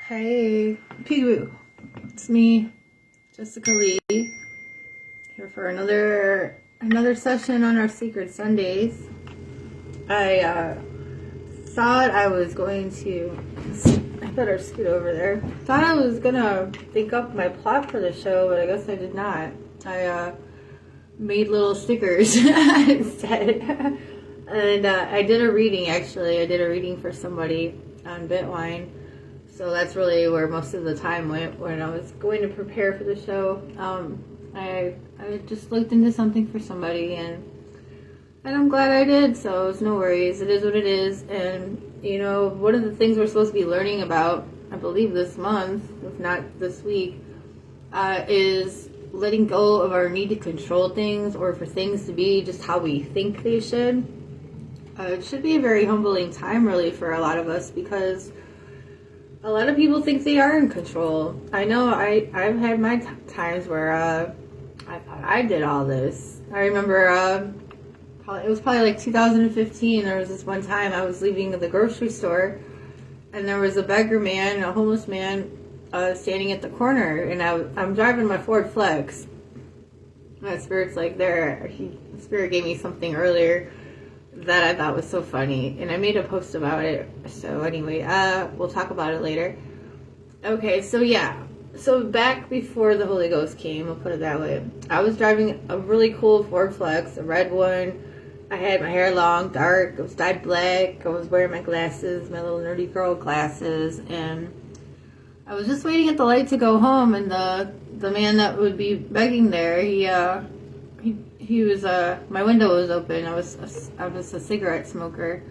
Hey, Pigoo. It's me, Jessica Lee, here for another session on our Secret Sundays. I thought I was going to. I better scoot over there. Thought I was gonna think up my plot for the show, but I guess I did not. I made little stickers instead, and I did a reading. Actually, I did a reading for somebody on Bitwine. So that's really where most of the time went when I was going to prepare for the show. I just looked into something for somebody, and I'm glad I did. So it's no worries. It is what it is. And you know, one of the things we're supposed to be learning about, I believe this month, if not this week, is letting go of our need to control things or for things to be just how we think they should. It should be a very humbling time, really, for a lot of us, because a lot of people think they are in control. I know I've had my times where I thought I did all this. I remember it was probably like 2015. There was this one time I was leaving the grocery store, and there was a beggar man, a homeless man, standing at the corner, and I'm driving my Ford Flex. My spirit's like there. Spirit gave me something earlier that I thought was so funny, and I made a post about it. So anyway, we'll talk about it later. Okay, so yeah. So back before the Holy Ghost came, I'll put it that way, I was driving a really cool Ford Flex, a red one. I had my hair long, dark, it was dyed black. I was wearing my glasses, my little nerdy girl glasses, and I was just waiting at the light to go home, and the man that would be begging there, he was my window was open. I was a cigarette smoker,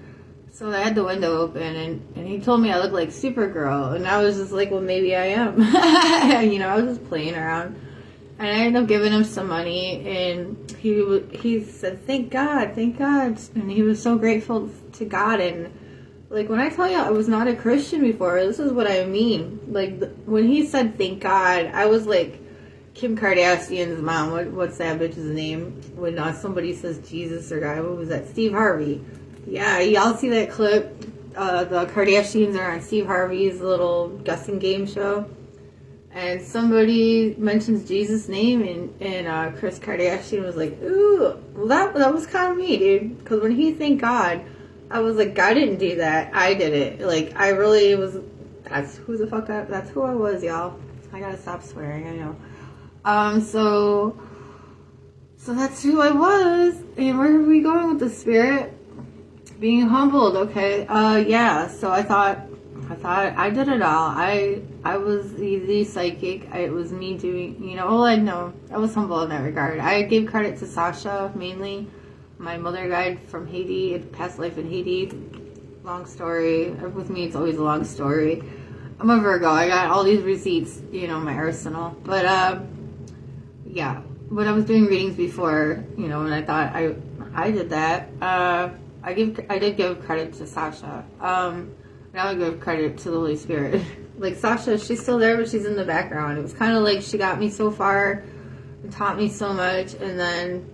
so I had the window open, and he told me I looked like Supergirl, and I was just like, well, maybe I am. You know, I was just playing around, and I ended up giving him some money, and he said, thank God, and he was so grateful to God. And like, when I tell you I was not a Christian before, this is what I mean. Like, when he said thank God, I was like Kim Kardashian's mom. What's that bitch's name? When somebody says Jesus or God, what was that? Steve Harvey. Yeah, y'all see that clip? The Kardashians are on Steve Harvey's little guessing game show, and somebody mentions Jesus' name, and Kris Kardashian was like, ooh, well, that was kind of me, dude. Because when he thanked God, I was like, God didn't do that. I did it. Like, I really was. That's who I was, y'all. I gotta stop swearing. I know. So that's who I was. And where are we going with the spirit? Being humbled, okay. Yeah, so I thought I did it all. I was the psychic. It was me doing, I know. I was humble in that regard. I gave credit to Sasha, mainly. My mother died from Haiti, past life in Haiti. Long story. With me, it's always a long story. I'm a Virgo. I got all these receipts, my arsenal. But, yeah, when I was doing readings before, and I thought I did that, I did give credit to Sasha. Now I give credit to the Holy Spirit. Like, Sasha, she's still there, but she's in the background. It was kind of like she got me so far and taught me so much, and then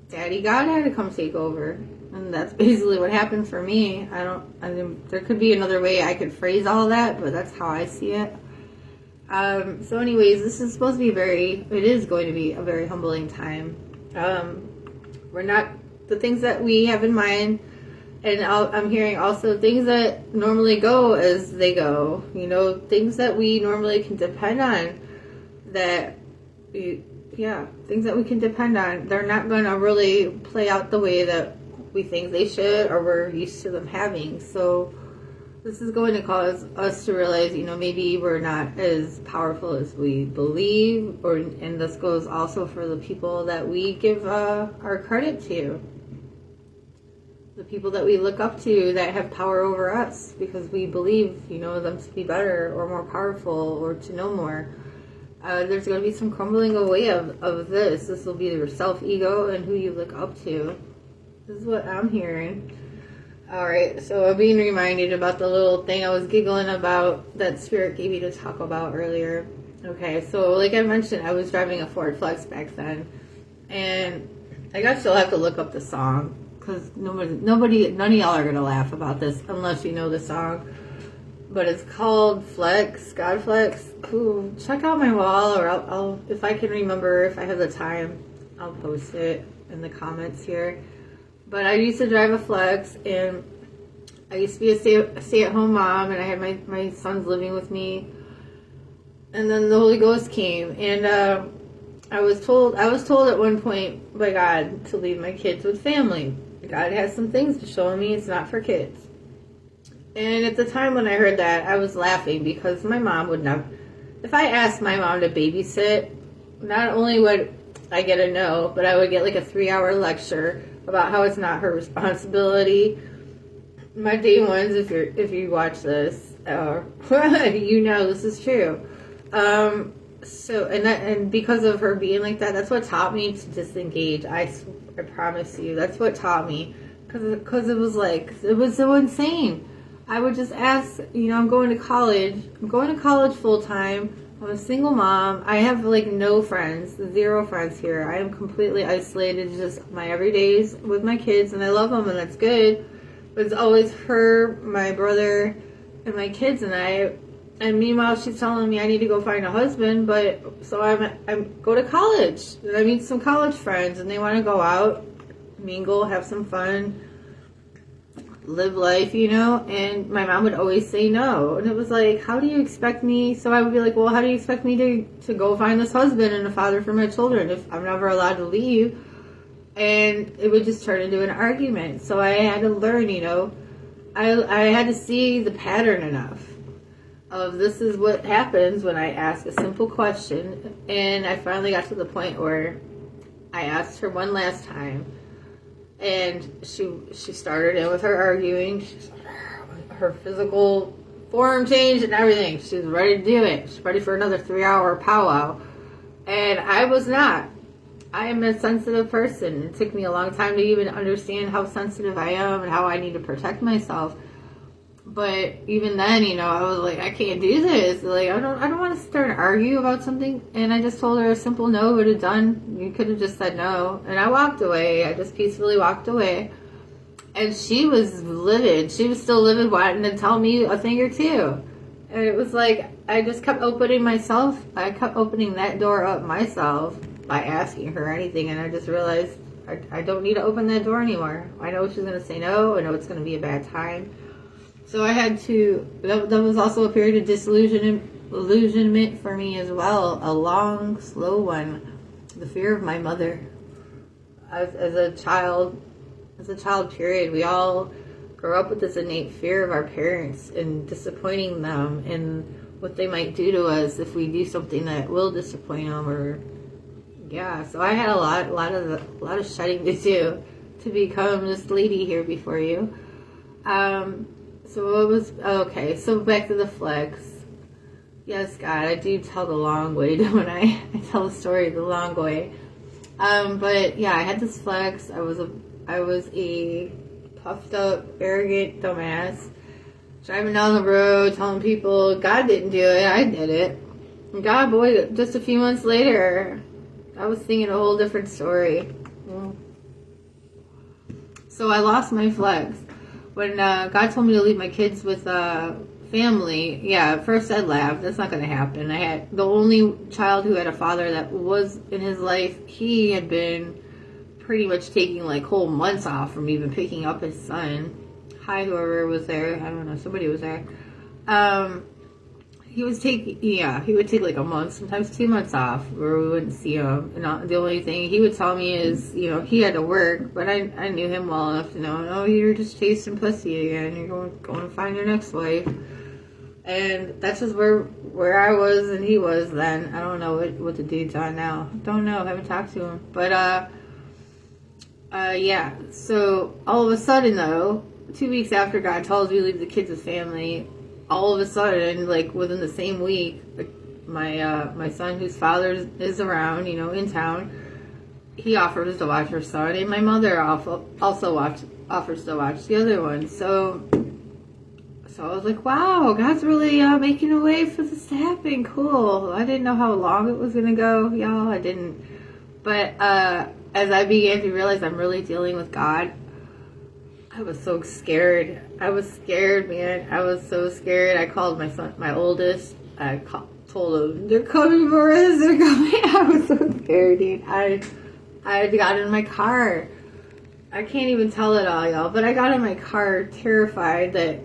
Daddy God had to come take over. And that's basically what happened for me. There could be another way I could phrase all that, but that's how I see it. So anyways, this is supposed to be it is going to be a very humbling time. We're not, the things that we have in mind, and I'm hearing also things that normally go as they go, things that we normally can depend on, things that we can depend on, they're not going to really play out the way that we think they should, or we're used to them having. So this is going to cause us to realize, maybe we're not as powerful as we believe, and this goes also for the people that we give our credit to. The people that we look up to that have power over us because we believe, them to be better or more powerful or to know more. There's going to be some crumbling away of this. This will be your self-ego and who you look up to. This is what I'm hearing. Alright, so I'm being reminded about the little thing I was giggling about that Spirit gave me to talk about earlier. Okay, so like I mentioned, I was driving a Ford Flex back then, and I guess you'll have to look up the song, because none of y'all are going to laugh about this unless you know the song. but it's called Flex, God Flex. Ooh, check out my wall, or I'll if I can remember, if I have the time, I'll post it in the comments here. But I used to drive a Flex, and I used to be a stay-at-home mom, and I had my sons living with me. And then the Holy Ghost came, and I was told at one point by God to leave my kids with family. God has some things to show me. It's not for kids. And at the time when I heard that, I was laughing, because my mom would never. If I asked my mom to babysit, not only would I get a no, but I would get like a 3-hour lecture about how it's not her responsibility. My day ones, if you watch this, you know this is true. And because of her being like that, that's what taught me to disengage. I promise you, that's what taught me, because it was so insane. I would just ask, I'm going to college full time. I'm a single mom. I have like no friends, 0 friends here. I am completely isolated, just my everydays with my kids, and I love them, and that's good. But it's always her, my brother, and my kids, and I. And meanwhile, she's telling me I need to go find a husband. So I go to college, and I meet some college friends, and they want to go out, mingle, have some fun, live life, and my mom would always say no. And it was like, how do you expect me? So I would be like, well, how do you expect me to go find this husband and a father for my children if I'm never allowed to leave? And it would just turn into an argument. So I had to learn, I had to see the pattern enough of this is what happens when I ask a simple question. And I finally got to the point where I asked her one last time. And she started in with her arguing. Her physical form changed and everything. She was ready to do it. She's ready for another 3-hour powwow. And I was not. I am a sensitive person. It took me a long time to even understand how sensitive I am and how I need to protect myself. But even then, I was like, I can't do this. Like, I don't want to sit there and argue about something. And I just told her a simple no would have done. You could have just said no. And I walked away. I just peacefully walked away. And she was livid. She was still livid, wanting to tell me a thing or two. And it was like, I just kept opening that door up myself by asking her anything. And I just realized I don't need to open that door anymore. I know she's going to say no. I know it's going to be a bad time. So I had to, that was also a period of disillusionment for me as well. A long, slow one. The fear of my mother. As a child period, we all grow up with this innate fear of our parents and disappointing them and what they might do to us if we do something that will disappoint them. So I had a lot of shedding to do to become this lady here before you. So back to the Flex. Yes, God, I do tell the long way when I tell the story the long way. But yeah, I had this Flex. I was a puffed up, arrogant dumbass, driving down the road, telling people God didn't do it, I did it. And God, boy, just a few months later, I was singing a whole different story. So I lost my Flex. When God told me to leave my kids with family, at first I laughed. That's not going to happen. I had the only child who had a father that was in his life. He had been pretty much taking like whole months off from even picking up his son. Whoever was there. I don't know. Somebody was there. He would take like a month, sometimes 2 months off where we wouldn't see him. And the only thing he would tell me is, he had to work, but I knew him well enough to know, no, you're just chasing pussy again. You're going to find your next wife. And that's just where I was and he was then. I don't know what the dude's on now. Don't know. I haven't talked to him. But, so all of a sudden though, 2 weeks after God tells you to leave the kids with family, all of a sudden, like within the same week, my son, whose father is around, in town, he offers to watch her son, and my mother also offers to watch the other one. So I was like, wow, God's really making a way for this to happen. Cool. I didn't know how long it was gonna go, y'all. I didn't. But as I began to realize I'm really dealing with God, I was so scared. I was scared, man. I was so scared. I called my son, my oldest. Told him, they're coming for us. They're coming. I was so scared, dude. I got in my car. I can't even tell it all, y'all. But I got in my car terrified that,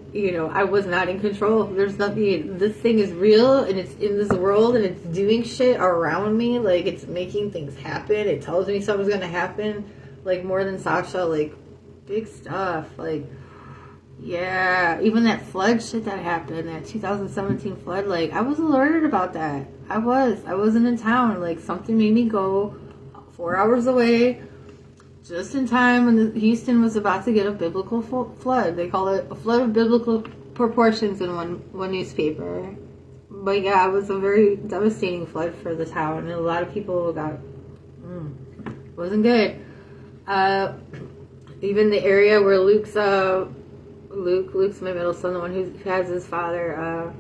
I was not in control. There's nothing. This thing is real, and it's in this world, and it's doing shit around me. Like, it's making things happen. It tells me something's going to happen. Like, more than Sasha. Like, big stuff. Like, yeah, even that flood shit that happened, that 2017 flood, like, I was alerted about that. I wasn't in town. Like, something made me go 4 hours away, just in time when Houston was about to get a biblical flood. They call it a flood of biblical proportions in one newspaper. But yeah, it was a very devastating flood for the town, and a lot of people wasn't good. Even the area where Luke's my middle son, the one who has his father,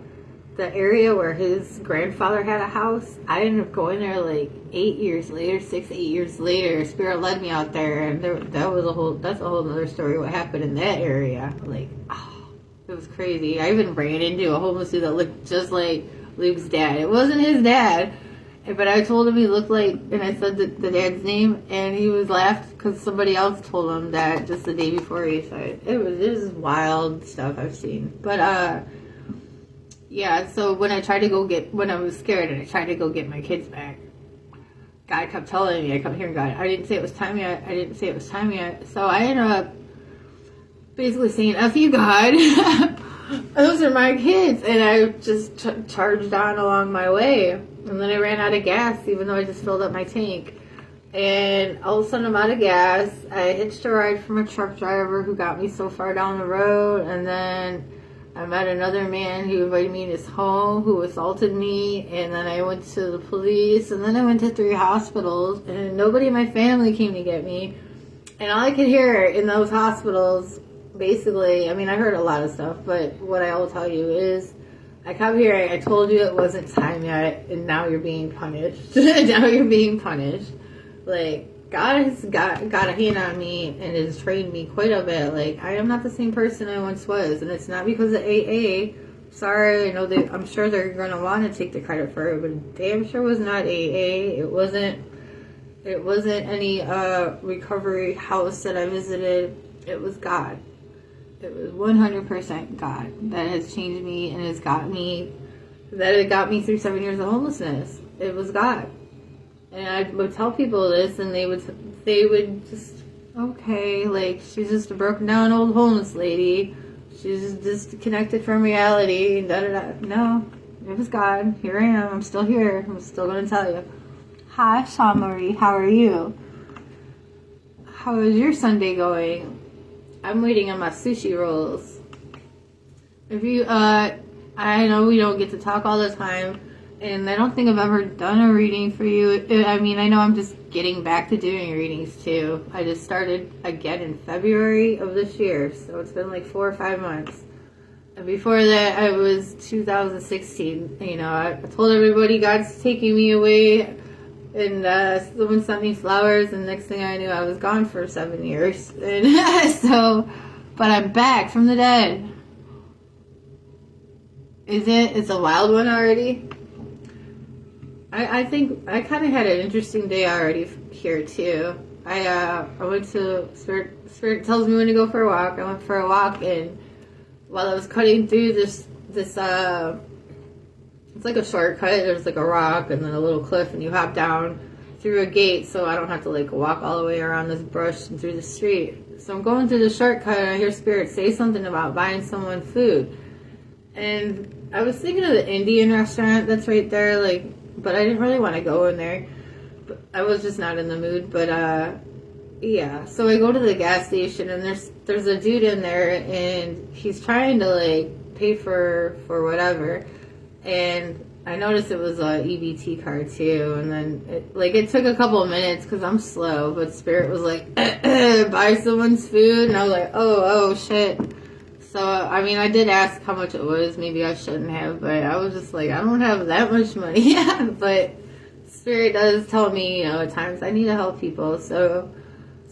the area where his grandfather had a house, I ended up going there like 8 years later, 8 years later. Spirit led me out there, and that's a whole other story what happened in that area. Like, it was crazy. I even ran into a homeless dude that looked just like Luke's dad. It wasn't his dad, but I told him he looked like, and I said the dad's name, and he was laughed because somebody else told him that just the day before he said it was wild stuff I've seen. But yeah. So when I was scared and I tried to go get my kids back, God kept telling me, I kept hearing God, I didn't say it was time yet. I didn't say it was time yet. So I ended up basically saying, "F you, God." Those are my kids, and I just charged on along my way. And then I ran out of gas, even though I just filled up my tank. And all of a sudden I'm out of gas. I hitched a ride from a truck driver who got me so far down the road. And then I met another man who invited me in his home, who assaulted me. And then I went to the police. And then I went to 3 hospitals. And nobody in my family came to get me. And all I could hear in those hospitals, basically, I mean, I heard a lot of stuff. But what I will tell you is, I come here, I told you it wasn't time yet, and now you're being punished. Now you're being punished. Like, God has got a hand on me and has trained me quite a bit. Like, I am not the same person I once was, and it's not because of AA. Sorry, I know I'm sure they're going to want to take the credit for it, but damn sure was not AA. It wasn't any recovery house that I visited. It was God. It was 100% God that has changed me and it got me through 7 years of homelessness. It was God. And I would tell people this, and they would just, okay, like, she's just a broken down old homeless lady. She's just disconnected from reality. Da, da, da. No, it was God. Here I am. I'm still here. I'm still going to tell you. Hi, Sean Marie. How are you? How is your Sunday going? I'm waiting on my sushi rolls. If you, I know we don't get to talk all the time, and I don't think I've ever done a reading for you. I mean, I know I'm just getting back to doing readings too. I just started again in February of this year, so it's been like 4 or 5 months. And before that, I was 2016. I told everybody God's taking me away. And someone sent me flowers, and next thing I knew, I was gone for 7 years. And but I'm back from the dead. It's a wild one already. I think I kind of had an interesting day already here too. I went to Spirit tells me when to go for a walk. I went for a walk, and while I was cutting through this it's like a shortcut. There's like a rock and then a little cliff, and you hop down through a gate, so I don't have to like walk all the way around this brush and through the street. So I'm going through the shortcut, and I hear Spirit say something about buying someone food. And I was thinking of the Indian restaurant that's right there, but I didn't really want to go in there. But I was just not in the mood. But yeah, so I go to the gas station, and there's a dude in there, and he's trying to pay for whatever. And I noticed it was a EBT card too, and then it took a couple of minutes because I'm slow, but Spirit was like, buy someone's food, and I was like, oh shit. So I mean, I did ask how much it was. Maybe I shouldn't have, but I was just like, I don't have that much money. But Spirit does tell me, at times I need to help people. So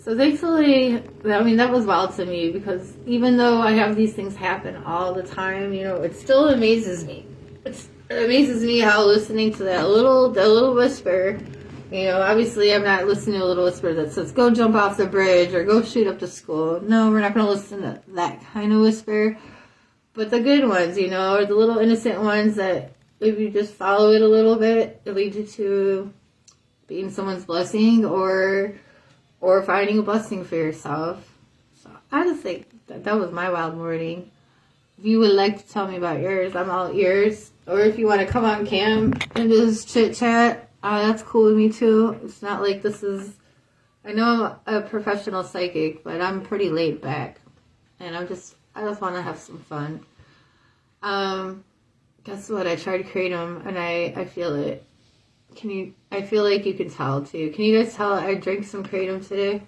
So thankfully, I mean, that was wild to me because even though I have these things happen all the time, you know, it still amazes me. It amazes me how listening to that little whisper, you know, obviously I'm not listening to a little whisper that says, go jump off the bridge or go shoot up to school. No, we're not going to listen to that kind of whisper. But the good ones, you know, or the little innocent ones that if you just follow it a little bit, it leads you to being someone's blessing or finding a blessing for yourself. So I just think that was my wild morning. If you would like to tell me about yours, I'm all ears. Or if you want to come on cam and just chit chat, that's cool with me too. It's not like this is, I know I'm a professional psychic, but I'm pretty laid back. And I just want to have some fun. Guess what? I tried Kratom and I feel it. I feel like you can tell too. Can you guys tell I drank some Kratom today?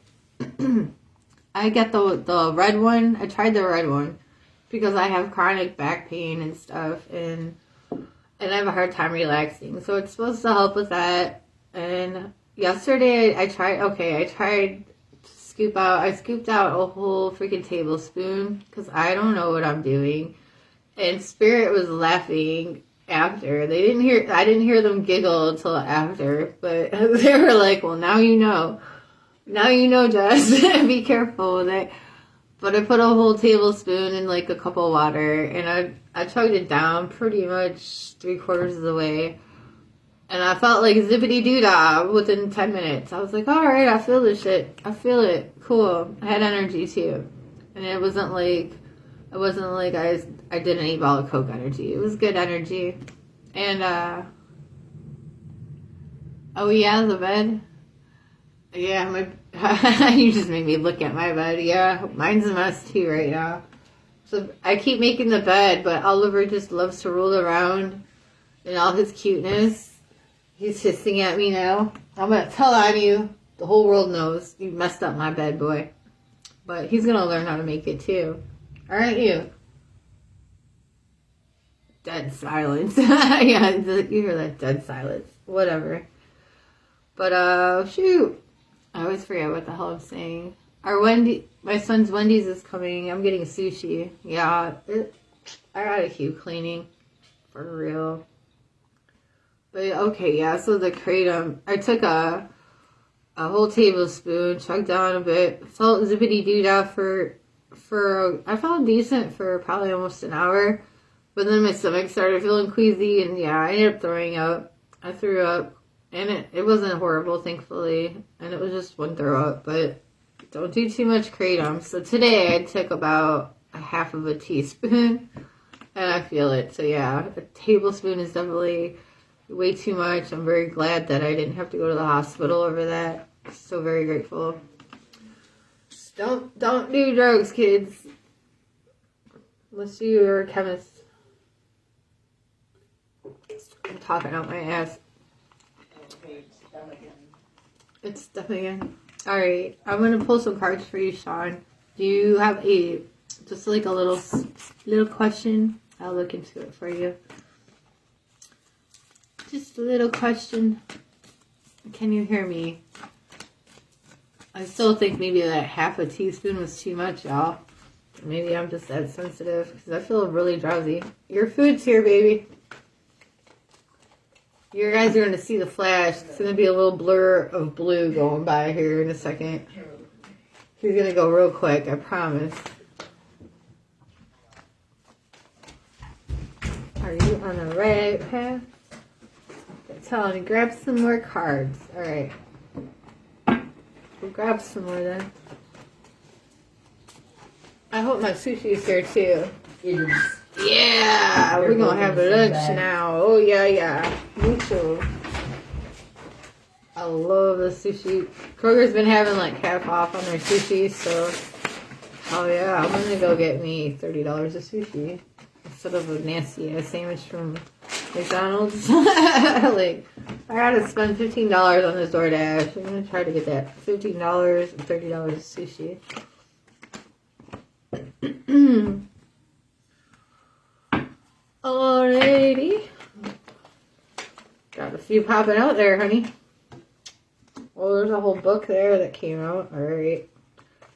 I got the red one. I tried the red one because I have chronic back pain and stuff and I have a hard time relaxing. So it's supposed to help with that. And yesterday I scooped out a whole freaking tablespoon because I don't know what I'm doing. And Spirit was laughing after. I didn't hear them giggle until after, but they were like, well, now you know. Now you know, Jess. Be careful with it. But I put a whole tablespoon in like a cup of water and I chugged it down pretty much 3/4 of the way. And I felt like zippity doo dah within 10 minutes. I was like, all right, I feel this shit. I feel it. Cool. I had energy too. And it wasn't like I did an 8 ball of Coke energy. It was good energy. And, oh yeah, the bed. Yeah, you just made me look at my bed. Yeah, mine's a mess too right now. So I keep making the bed, but Oliver just loves to roll around in all his cuteness. He's hissing at me now. I'm going to tell on you. The whole world knows you messed up my bed, boy. But he's going to learn how to make it too. Aren't you? Dead silence. Yeah, you hear that dead silence. Whatever. But, shoot. I always forget what the hell I'm saying. My son's Wendy's is coming. I'm getting sushi. Yeah, I gotta keep cleaning. For real. But, okay, yeah, so the Kratom. I took a whole tablespoon, chugged down a bit, felt zippity doo dah I felt decent for probably almost an hour. But then my stomach started feeling queasy, and yeah, I ended up throwing up. I threw up. And it wasn't horrible, thankfully. And it was just one throw up. But don't do too much Kratom. So today I took about a half of a teaspoon. And I feel it. So yeah, a tablespoon is definitely way too much. I'm very glad that I didn't have to go to the hospital over that. So very grateful. Just don't do drugs, kids. Unless you're a chemist. I'm talking out my ass. It's stuff again. Alright, I'm going to pull some cards for you, Sean. Do you have just like a little question? I'll look into it for you. Just a little question. Can you hear me? I still think maybe that half a teaspoon was too much, y'all. Maybe I'm just that sensitive because I feel really drowsy. Your food's here, baby. You guys are going to see the flash. It's going to be a little blur of blue going by here in a second. He's going to go real quick, I promise. Are you on the right path? Tell him to grab some more cards. Alright. We'll grab some more then. I hope my sushi is here too. It is. Yeah, we're gonna have lunch now. Oh yeah. Me too. I love the sushi. Kroger's been having like half off on their sushi, so oh yeah, I'm gonna go get me $30 of sushi instead of a nasty ass sandwich from McDonald's. Like I gotta spend $15 on this DoorDash. I'm gonna try to get that $15 and $30 of sushi. Alrighty. Got a few popping out there, honey. Oh, there's a whole book there that came out. Alright.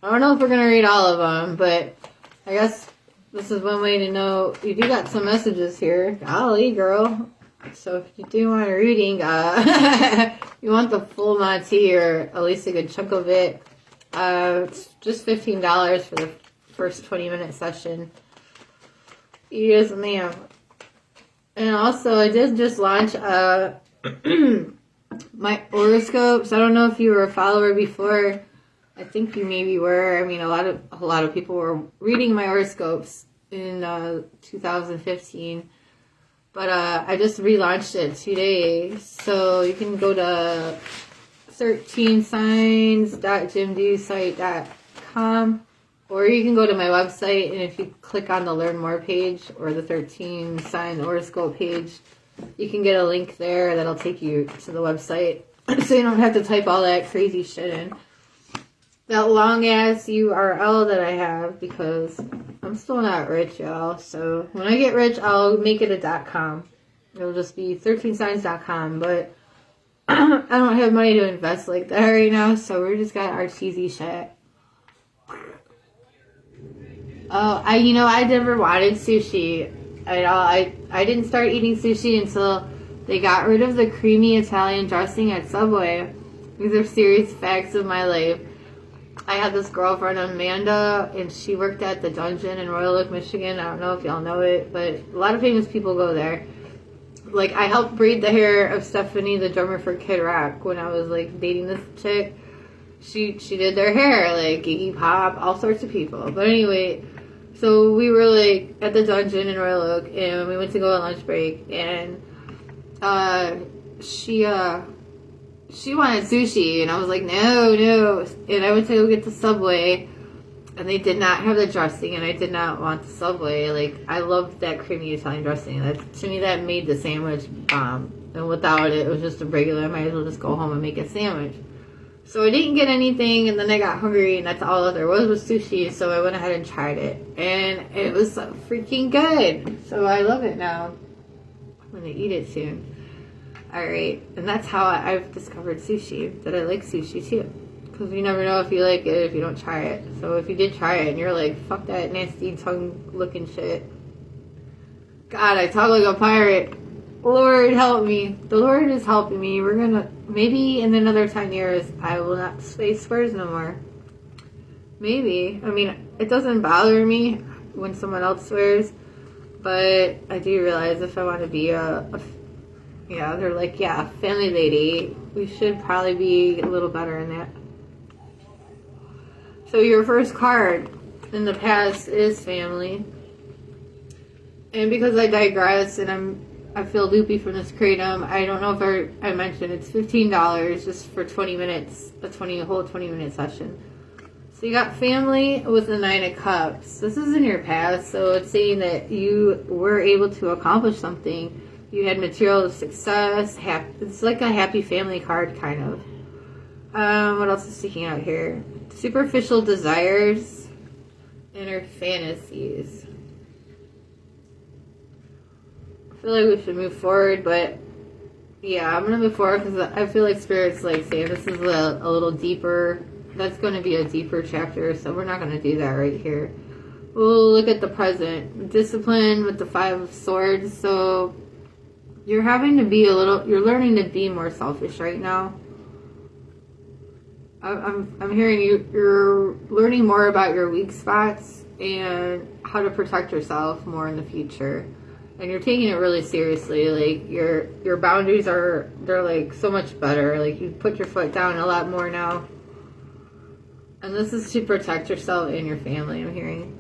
I don't know if we're going to read all of them, but I guess this is one way to know. You do got some messages here. Golly, girl. So if you do want a reading, you want the full Monty or at least a good chunk of it, it's just $15 for the first 20-minute session. Yes, ma'am. And also, I did just launch my horoscopes. I don't know if you were a follower before. I think you maybe were. I mean, a lot of people were reading my horoscopes in 2015. But I just relaunched it today. So you can go to 13signs.jimdosite.com, or you can go to my website, and if you click on the Learn More page or the 13 sign horoscope page, you can get a link there that'll take you to the website, so you don't have to type all that crazy shit in. That long ass URL that I have, because I'm still not rich, y'all. So when I get rich, I'll make it a .com. It'll just be 13signs.com, but I don't have money to invest like that right now, so we just got our cheesy shit. Oh, I never wanted sushi at all. I didn't start eating sushi until they got rid of the creamy Italian dressing at Subway. These are serious facts of my life. I had this girlfriend, Amanda, and she worked at the Dungeon in Royal Oak, Michigan. I don't know if y'all know it, but a lot of famous people go there. Like, I helped braid the hair of Stephanie, the drummer for Kid Rock, when I was, like, dating this chick. She did their hair, like, Iggy Pop, all sorts of people. But anyway, so we were, like, at the Dungeon in Royal Oak, and we went to go on lunch break, and she wanted sushi, and I was like, no. And I went to go get the Subway, and they did not have the dressing, and I did not want the Subway. Like, I loved that creamy Italian dressing. To me, that made the sandwich bomb. And without it, it was just a regular. I might as well just go home and make a sandwich. So I didn't get anything, and then I got hungry, and that's all there was sushi, so I went ahead and tried it. And it was so freaking good. So I love it now. I'm going to eat it soon. Alright, and that's how I've discovered sushi, that I like sushi too. Because you never know if you like it if you don't try it. So if you did try it and you're like, fuck that nasty tongue-looking shit. God, I talk like a pirate. Lord help me. The Lord is helping me. We're gonna, maybe in another 10 years, I will not say swears no more. Maybe. I mean, it doesn't bother me when someone else swears. But I do realize if I want to be they're like, yeah, family lady, we should probably be a little better in that. So your first card in the past is family. And because I digress and I feel loopy from this kratom, I don't know if I mentioned it's $15 just for 20 minutes, a whole 20-minute session. So you got family with the 9 of Cups. This is in your past, so it's saying that you were able to accomplish something. You had material success. It's like a happy family card, kind of. What else is sticking out here? Superficial desires, inner fantasies. I feel like we should move forward, but yeah, I'm gonna move forward because I feel like Spirit's like saying this is a little deeper. That's going to be a deeper chapter, so we're not going to do that right here. We'll look at the present. Discipline with the 5 of Swords. So you're having to be you're learning to be more selfish right now. I'm hearing you're learning more about your weak spots and how to protect yourself more in the future. And you're taking it really seriously. Like your boundaries they're like so much better. Like you put your foot down a lot more now. And this is to protect yourself and your family, I'm hearing.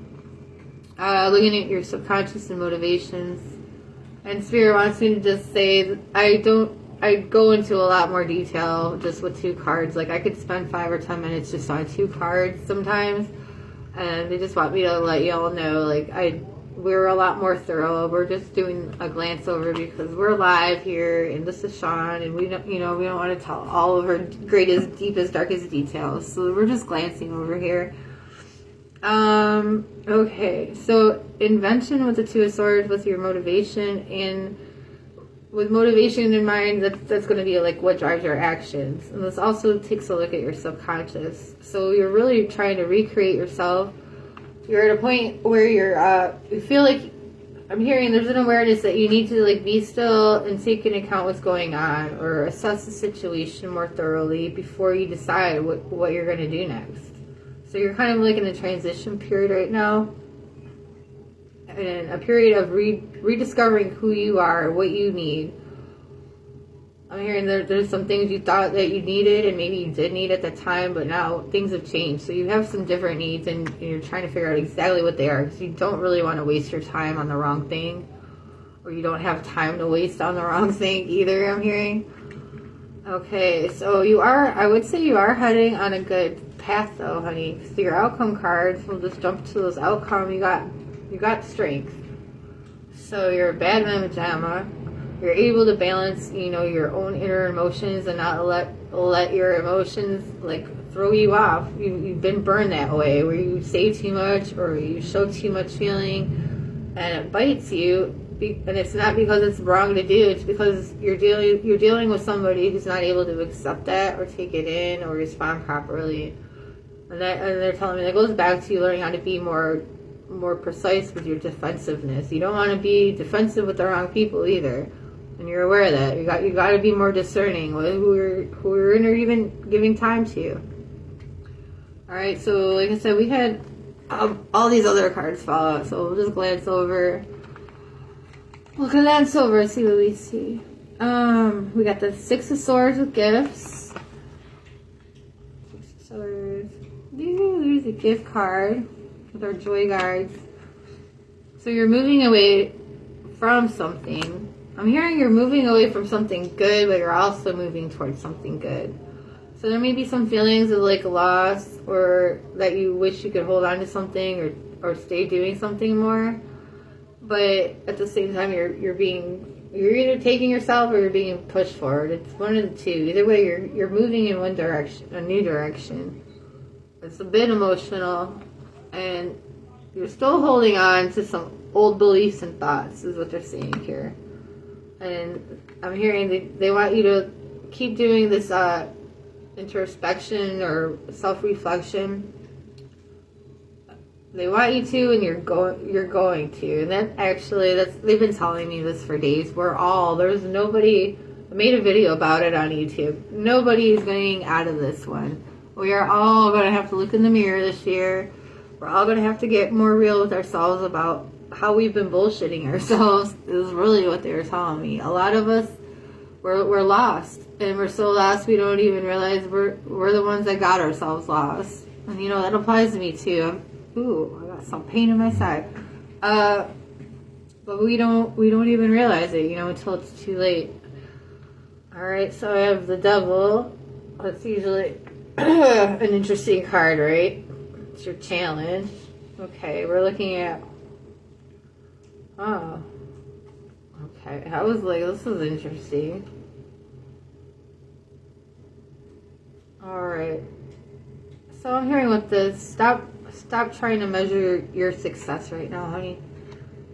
Looking at your subconscious and motivations. And Spirit wants me to just say, I go into a lot more detail just with 2 cards. Like, I could spend 5 or 10 minutes just on 2 cards sometimes. And they just want me to let y'all know, like, we're a lot more thorough. We're just doing a glance over because we're live here, and this is Sean, and we don't want to tell all of our greatest, deepest, darkest details. So we're just glancing over here. Okay, so invention with the 2 of Swords with your motivation, and with motivation in mind, that's going to be like what drives your actions. And this also takes a look at your subconscious. So you're really trying to recreate yourself. You're at a point where you feel like, I'm hearing there's an awareness that you need to like be still and take into account what's going on, or assess the situation more thoroughly before you decide what you're going to do next. So you're kind of like in a transition period right now, and a period of rediscovering who you are, what you need. I'm hearing there's some things you thought that you needed and maybe you did need at the time, but now things have changed. So you have some different needs and you're trying to figure out exactly what they are, because you don't really want to waste your time on the wrong thing, or you don't have time to waste on the wrong thing either, I'm hearing. Okay, so I would say you are heading on a good path though, honey. So your outcome cards, we'll just jump to those outcome. You got strength. So you're a bad mamma jamma. You're able to balance, your own inner emotions and not let your emotions like throw you off. You've been burned that way, where you say too much or you show too much feeling, and it bites you. And it's not because it's wrong to do. It's because you're dealing with somebody who's not able to accept that or take it in or respond properly. And they're telling me that goes back to you learning how to be more precise with your defensiveness. You don't want to be defensive with the wrong people either. And you're aware of that. You got to be more discerning with who you're even giving time to. All right, so like I said, we had all these other cards fall out, so we'll just glance over. We'll glance over and see what we see. We got the Six of Swords with gifts. Six of Swords. There's a gift card with our joy guards. So you're moving away from something. I'm hearing you're moving away from something good, but you're also moving towards something good. So there may be some feelings of like loss, or that you wish you could hold on to something or stay doing something more. But at the same time, you're either taking yourself or you're being pushed forward. It's one of the two. Either way, you're moving in one direction, a new direction. It's a bit emotional, and you're still holding on to some old beliefs and thoughts, is what they're saying here. And I'm hearing they want you to keep doing this introspection or self-reflection. They want you to, and you're going to. And they've been telling me this for days. There's nobody. I made a video about it on YouTube. Nobody's getting out of this one. We are all going to have to look in the mirror this year. We're all going to have to get more real with ourselves about how we've been bullshitting ourselves, is really what they were telling me. A lot of us, we're lost. And we're so lost we don't even realize we're the ones that got ourselves lost. And that applies to me too. I got some pain in my side. But we don't even realize it, until it's too late. Alright, so I have the Devil. That's usually an interesting card, right? It's your challenge. Okay, we're looking at... Oh. Okay, I was like, this is interesting. Alright. So I'm hearing with this, stop trying to measure your success right now, honey.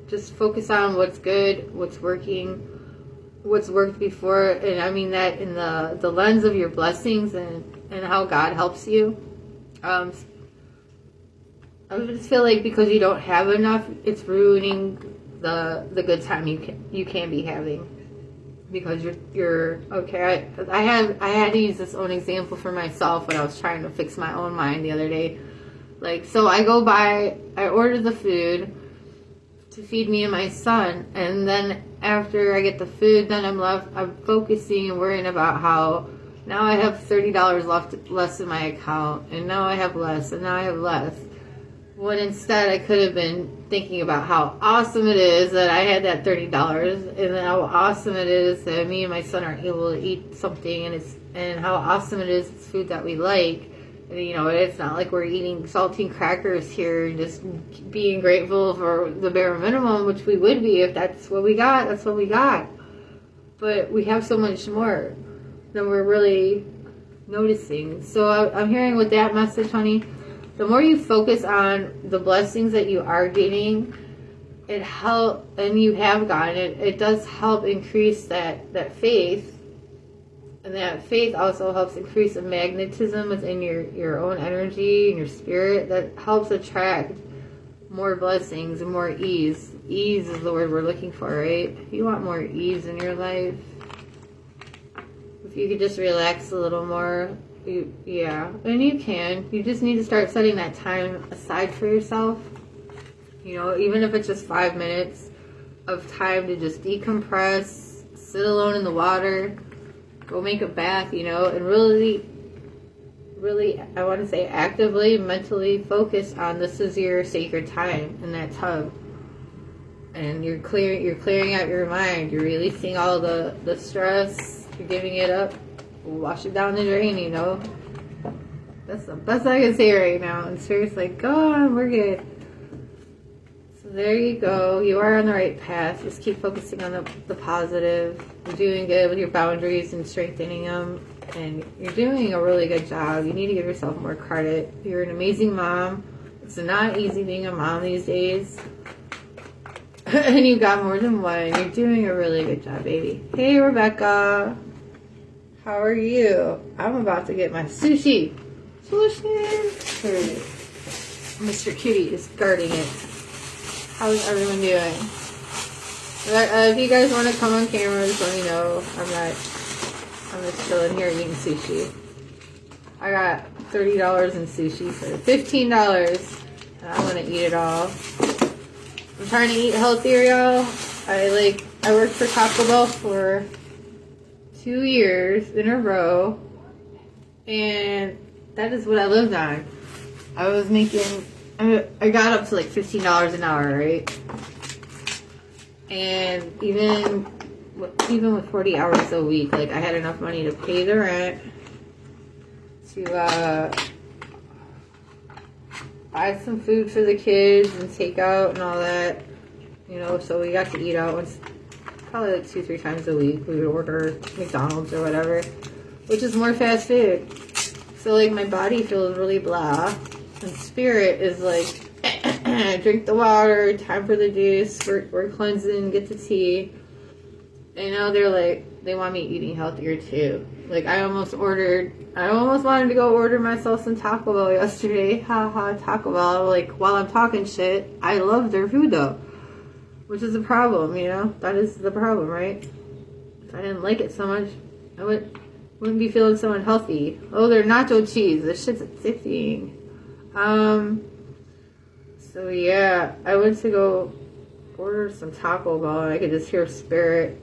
Just focus on what's good, what's working, what's worked before, and I mean that in the lens of your blessings and how God helps you. I just feel like because you don't have enough, it's ruining the good time you can be having, because you're okay. I had to use this own example for myself when I was trying to fix my own mind the other day. Like, so I order the food to feed me and my son, and then after I get the food, then I'm focusing and worrying about how now I have $30 less in my account, and now I have less, and now I have less. When instead I could have been thinking about how awesome it is that I had that $30, and how awesome it is that me and my son are able to eat something, and how awesome it is it's food that we like. And, it's not like we're eating saltine crackers here and just being grateful for the bare minimum, which we would be if that's what we got. That's what we got. But we have so much more than we're really noticing. So I'm hearing with that message, honey, the more you focus on the blessings that you are getting it help, and you have gotten it. It does help increase that faith, and that faith also helps increase the magnetism within your own energy and your spirit. That helps attract more blessings and more ease. Ease is the word we're looking for, right? You want more ease in your life. If you could just relax a little more, yeah, and you can. You just need to start setting that time aside for yourself. You know, even if it's just 5 minutes of time to just decompress, sit alone in the water, go make a bath, you know, and really, I want to say actively, mentally focus on this is your sacred time in that tub. And you're clearing out your mind. You're releasing all the stress. You're giving it up. Wash it down the drain, you know. That's the best I can say right now. And seriously, go on, we're good. There you go. You are on the right path. Just keep focusing on the positive. You're doing good with your boundaries and strengthening them. And you're doing a really good job. You need to give yourself more credit. You're an amazing mom. It's not easy being a mom these days. And you got more than one. You're doing a really good job, baby. Hey, Rebecca. How are you? I'm about to get my sushi. Sushi. There it is. Mr. Cutie is guarding it. How's everyone doing? If you guys want to come on camera, just let me know. I'm just chilling here eating sushi. I got $30 in sushi for $15. And I'm going to eat it all. I'm trying to eat healthier, y'all. I worked for Taco Bell for 2 years in a row. And that is what I lived on. I was making... I got up to like $15 an hour, right? And even with 40 hours a week, like I had enough money to pay the rent, to buy some food for the kids and take out and all that, you know. So we got to eat out once, probably like 2-3 times a week. We would order McDonald's or whatever, which is more fast food. So like my body feels really blah. And spirit is like, drink the water, time for the juice, we're cleansing, get the tea. And now they're like, they want me eating healthier too. Like I almost wanted to go order myself some Taco Bell yesterday. Taco Bell. Like while I'm talking shit, I love their food though. Which is a problem, you know? That is the problem, right? If I didn't like it so much, I wouldn't be feeling so unhealthy. Oh, they're nacho cheese. This shit's addicting. So yeah, I went to go order some Taco Bell and I could just hear spirit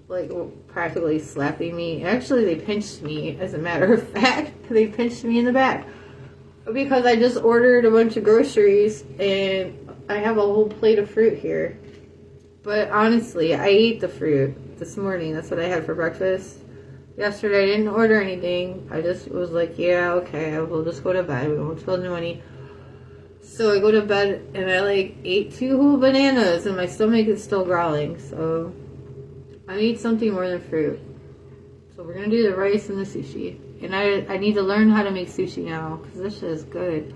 like practically slapping me. Actually, they pinched me, as a matter of fact. They pinched me in the back because I just ordered a bunch of groceries and I have a whole plate of fruit here. But honestly, I ate the fruit this morning. That's what I had for breakfast. Yesterday, I didn't order anything. I just was like, yeah, okay, we'll just go to bed. We won't spend the money. So I go to bed, and I, ate 2 whole bananas, and my stomach is still growling. So I need something more than fruit. So we're going to do the rice and the sushi. And I need to learn how to make sushi now, because this shit is good.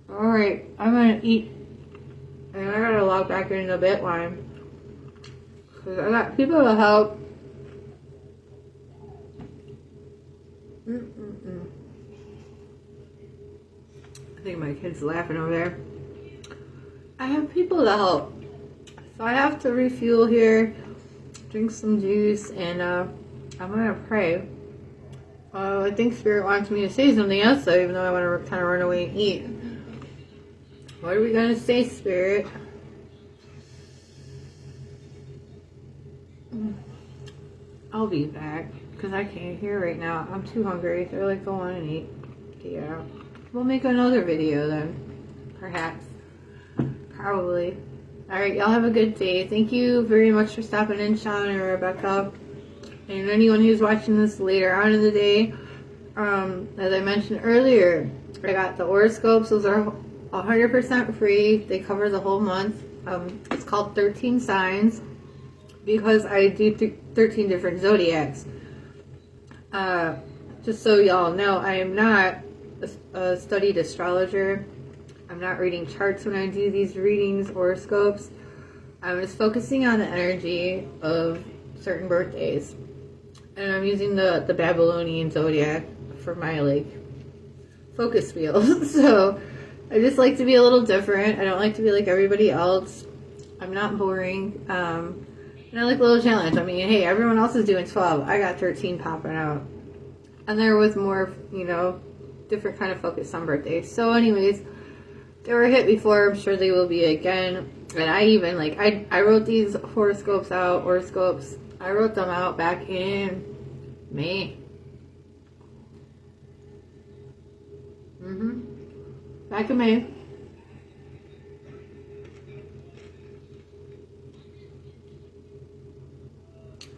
Alright, I'm going to eat. And I got to log back into Bitline. Because I got people to help. I think my kid's laughing over there. I have people to help. So I have to refuel here, drink some juice, and I'm going to pray. I think Spirit wants me to say something else, though, even though I want to kind of run away and eat. What are we going to say, Spirit? I'll be back, because I can't hear right now. I'm too hungry. They're like, go on and eat. Yeah. We'll make another video then. Perhaps. Probably. Alright, y'all have a good day. Thank you very much for stopping in, Sean and Rebecca. And anyone who's watching this later on in the day. As I mentioned earlier, I got the horoscopes. Those are 100% free. They cover the whole month. It's called 13 Signs. Because I do 13 different zodiacs. Just so y'all know, I am not a studied astrologer. I'm not reading charts when I do these readings, horoscopes. I'm just focusing on the energy of certain birthdays. And I'm using the Babylonian zodiac for my, like, focus wheels. So I just like to be a little different. I don't like to be like everybody else. I'm not boring. And I like a little challenge. I mean, hey, everyone else is doing 12. I got 13 popping out. And there was more, different kind of focus on birthdays. So anyways, they were hit before. I'm sure they will be again. And I even, I wrote these horoscopes. I wrote them out back in May. Back in May.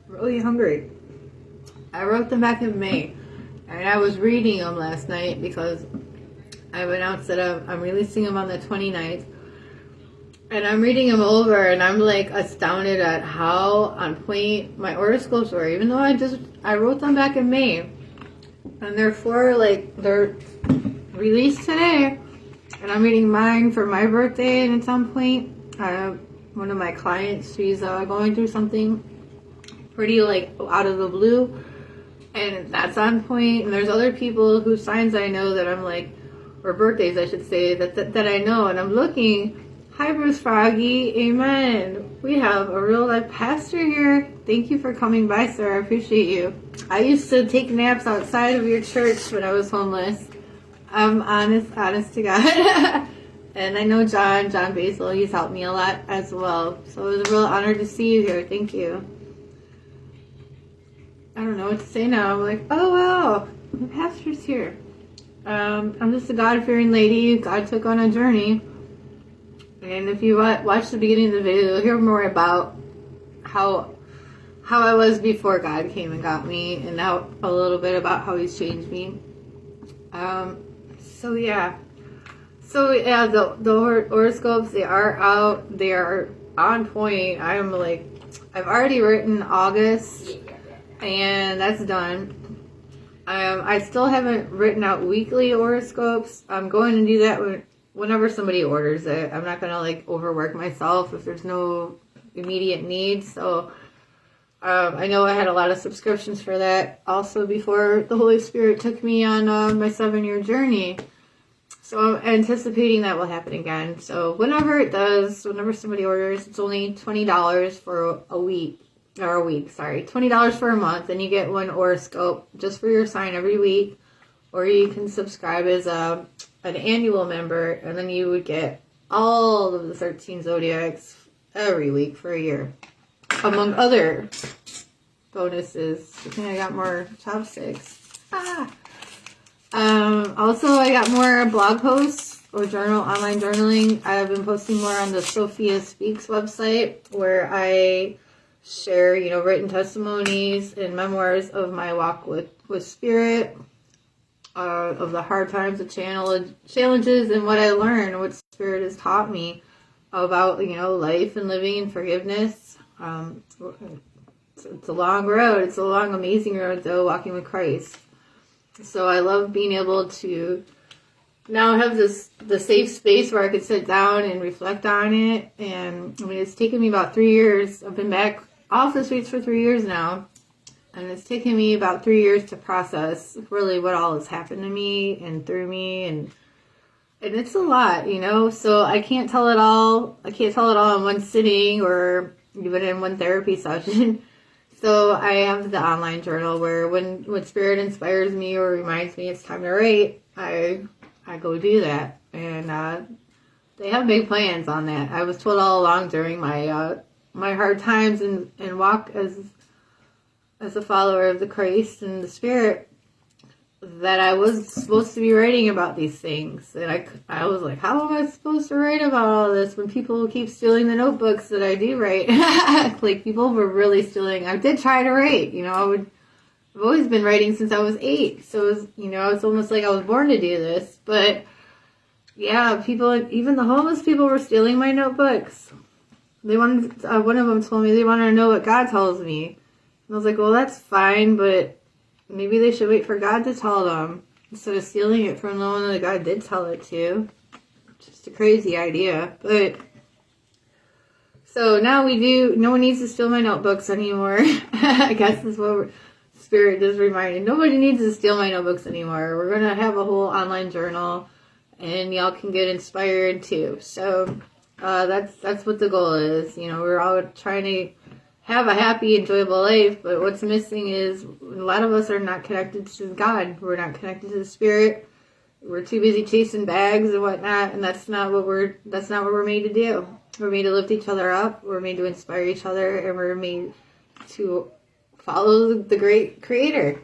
Really hungry. I wrote them back in May. And I was reading them last night because I've announced that I'm releasing them on the 29th. And I'm reading them over and I'm like astounded at how on point my horoscopes were. Even though I wrote them back in May. And they're released today. And I'm reading mine for my birthday and it's on point. One of my clients, she's going through something pretty out of the blue. And that's on point. And there's other people whose signs I know that I'm or birthdays I should say, that I know. And I'm looking. Hi, Bruce Froggy. Amen. We have a real life pastor here. Thank you for coming by, sir. I appreciate you. I used to take naps outside of your church when I was homeless. I'm honest to God. And I know John Basil, he's helped me a lot as well. So it was a real honor to see you here. Thank you. I don't know what to say now. I'm like, oh wow, the pastor's here. I'm just a God-fearing lady. God took on a journey. And if you watch the beginning of the video, you'll hear more about how I was before God came and got me, and now a little bit about how He's changed me. So yeah, the horoscopes, they are out. They are on point. I've already written August, and that's done. I still haven't written out weekly horoscopes. I'm going to do that whenever somebody orders it. I'm not gonna overwork myself if there's no immediate need. So I know I had a lot of subscriptions for that also before the Holy Spirit took me on my 7-year journey. So I'm anticipating that will happen again. So whenever it does, whenever somebody orders, it's only $20 for a week. $20 for a month, and you get one horoscope just for your sign every week. Or you can subscribe as an annual member, and then you would get all of the 13 zodiacs every week for a year, among other bonuses. I think I got more chopsticks. Also, I got more blog posts or online journaling. I've been posting more on the Sophia Speaks website, where I share, written testimonies and memoirs of my walk with Spirit, of the hard times, the challenges, and what I learned, what Spirit has taught me about, life and living and forgiveness. It's a long road. It's a long, amazing road, though, walking with Christ. So I love being able to now have the safe space where I could sit down and reflect on it. And it's taken me about 3 years. I've been back off the streets for 3 years now. And it's taken me about 3 years to process really what all has happened to me and through me. And it's a lot, so I can't tell it all. I can't tell it all in one sitting or even in one therapy session. So I have the online journal where when Spirit inspires me or reminds me it's time to write, I go do that. And they have big plans on that. I was told all along during my hard times and walk as a follower of the Christ and the Spirit that I was supposed to be writing about these things. And I was like, how am I supposed to write about all this when people keep stealing the notebooks that I do write? People were really stealing. I did try to write, I've always been writing since I was 8. So it was, it's almost like I was born to do this. But yeah, people, even the homeless people were stealing my notebooks. They wanted, one of them told me they wanted to know what God tells me. And I was like, well, that's fine, but maybe they should wait for God to tell them instead of stealing it from the one that God did tell it to. just a crazy idea. But so now no one needs to steal my notebooks anymore. I guess that's what Spirit just reminded. Nobody needs to steal my notebooks anymore. We're going to have a whole online journal, and y'all can get inspired too. So that's what the goal is. We're all trying to have a happy, enjoyable life, but what's missing is a lot of us are not connected to God. We're not connected to the Spirit. We're too busy chasing bags and whatnot, and that's not what we're made to do. We're made to lift each other up. We're made to inspire each other, and we're made to follow the great Creator.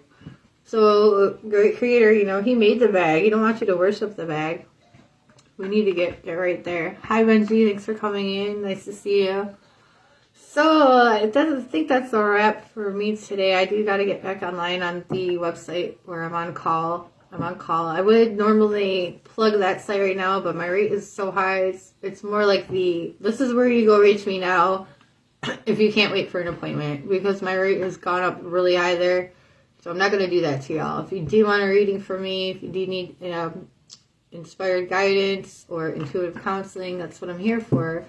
So, great Creator, He made the bag. He don't want you to worship the bag. We need to get right there. Hi, Benji. Thanks for coming in. Nice to see you. So, I think that's a wrap for me today. I do got to get back online on the website where I'm on call. I would normally plug that site right now, but my rate is so high. It's more like this is where you go reach me now if you can't wait for an appointment, because my rate has gone up really high there. So I'm not going to do that to y'all. If you do want a reading from me, if you do need inspired guidance or intuitive counseling, that's what I'm here for.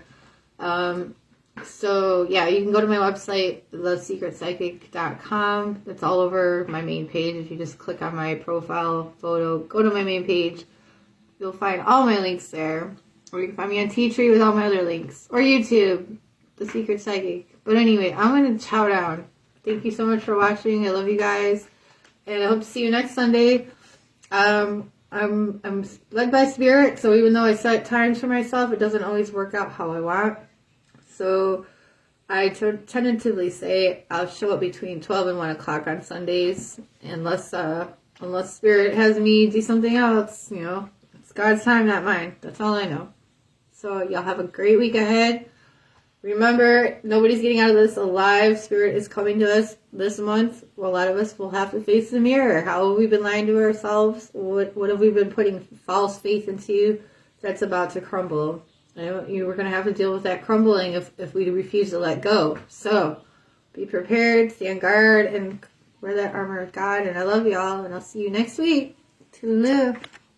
So yeah, you can go to my website, thesecretpsychic.com. It's all over my main page. If you just click on my profile photo, go to my main page, you'll find all my links there. Or you can find me on T-Tree with all my other links. Or YouTube, The Secret Psychic. But anyway, I'm going to chow down. Thank you so much for watching. I love you guys. And I hope to see you next Sunday. I'm led by Spirit, so even though I set times for myself, it doesn't always work out how I want. So I tentatively say I'll show up between 12 and 1 o'clock on Sundays, unless Spirit has me do something else. It's God's time, not mine. That's all I know. So y'all have a great week ahead. Remember, nobody's getting out of this alive. Spirit is coming to us this month. Well, a lot of us will have to face the mirror. How have we been lying to ourselves? What have we been putting false faith into that's about to crumble? We're going to have to deal with that crumbling if we refuse to let go. So, be prepared, stand guard, and wear that armor of God. And I love y'all, and I'll see you next week. Toodaloo.